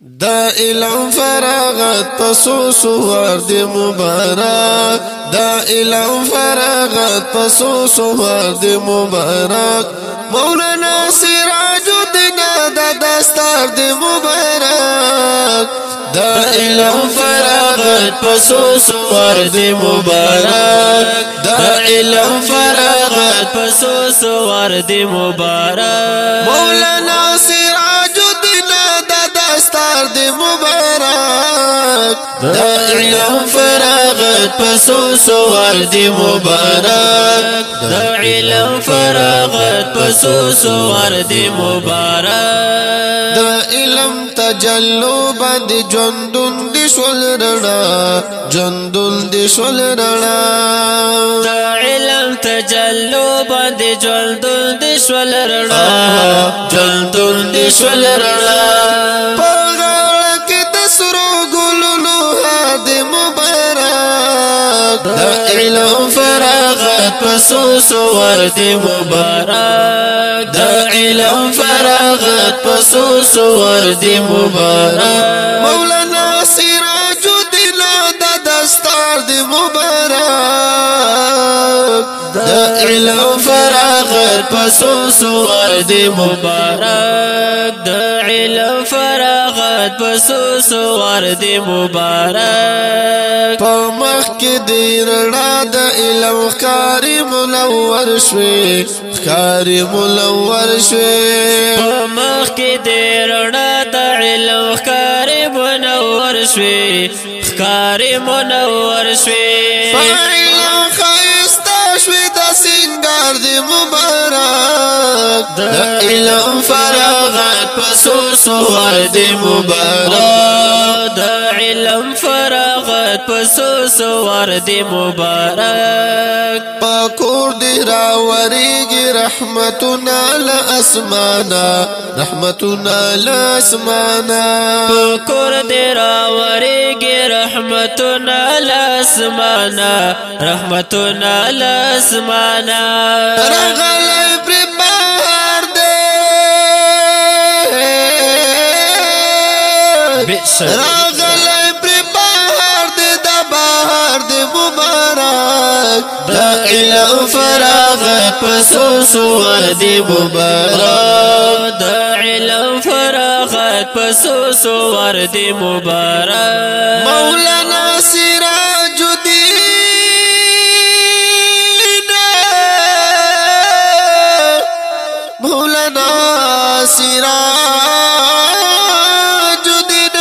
دا علم فراغت پسو سوار دی مبارک دا علم فراغت پسو سوار دی مبارک مولانا سراج الدین دا دستار دی مبارک دا علم فراغت پسو سوار دی مبارک دا علم فراغت پسو سوار دی مبارک مولانا سراج الدین دا دستار دی مبارک دا علم فراغت پسو سوار دی مبارک دا علم فراغت پسو سوار دی مبارک دا علم تجلو باندې ژوندون دي شول رڼا ژوندون دي شول رڼا دا علم تجلو باندې ژوندون دي شول رڼا ژوندون دي شول رڼا پغړ کې د سرو ګلونو هادي مبارک دا علم فراغت پسو سوار دی مبارک دا علم فراغت پسو سوار دی مبارک مولانا سراج الدین دا دستار دی مبارک دا علم فراغت پسو سوار دی مبارک دا علم فراغت پسو سوار دی مبارک پمخ کې دی رڼا د علم ښکاری منور شوي ښکاری منور شوي پمخ کې دی رڼا د علم ښکاری منور شوي ښکاری منور شوي علم ښایسته شوي د سینګار دی مبارک د علم فراغت پسو سوار دی مبارک د علم فراغت پسو سوار دی مبارک پاکور دی راوریگی رحمتنا لاسمانا رحمتنا لاسمانا پاکور دی راوریگی رحمتنا لاسمانا رحمتنا لاسمانا رغلی پر بار دی رغلی پر بار دی دا بار دی مبارک دا علم فراغت پسو سوار دی مبارک دا علم فراغت پسو سوار دی مبارک مولانا سراج الدین مولانا سراج الدین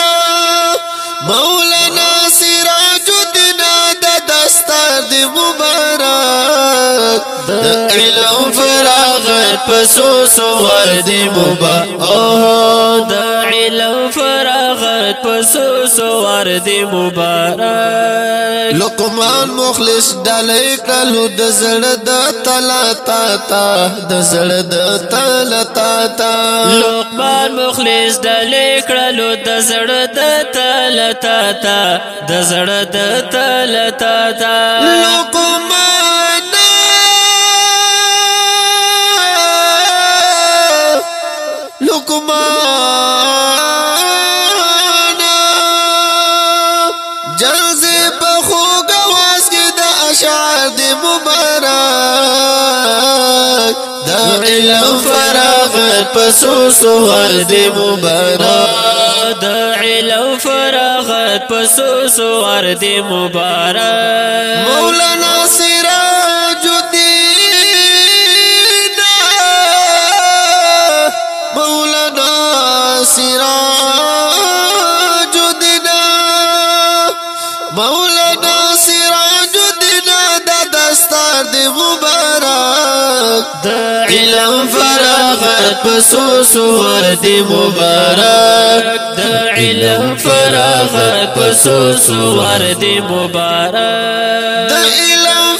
مولانا سراج الدین دا دستار دی مبارک دا علم فراغت پسو سوار دی مبارک دا علم فراغت پسو سوار دی مبارک لقمان مخلص ډالۍ کلو د زړه د تلا تا تا د زړه د تلا تا تا لقمان مخلص ډالۍ کړلو د زړه د تلا تا تا د زړه د تلا تا تا لقمان جذب خوږ आवाज کې د اشعار دی مبارک دا علم فراغت پسو سوار دی مبارک دا علم فراغت پسو سوار دی مبارک مولانا سراج الدین مولانا سراج الدین مولانا سراج الدین دا دستار دی مبارک دا علم فراغت پسو سوار دی مبارک دا علم فراغت پسو سوار دی مبارک دا علم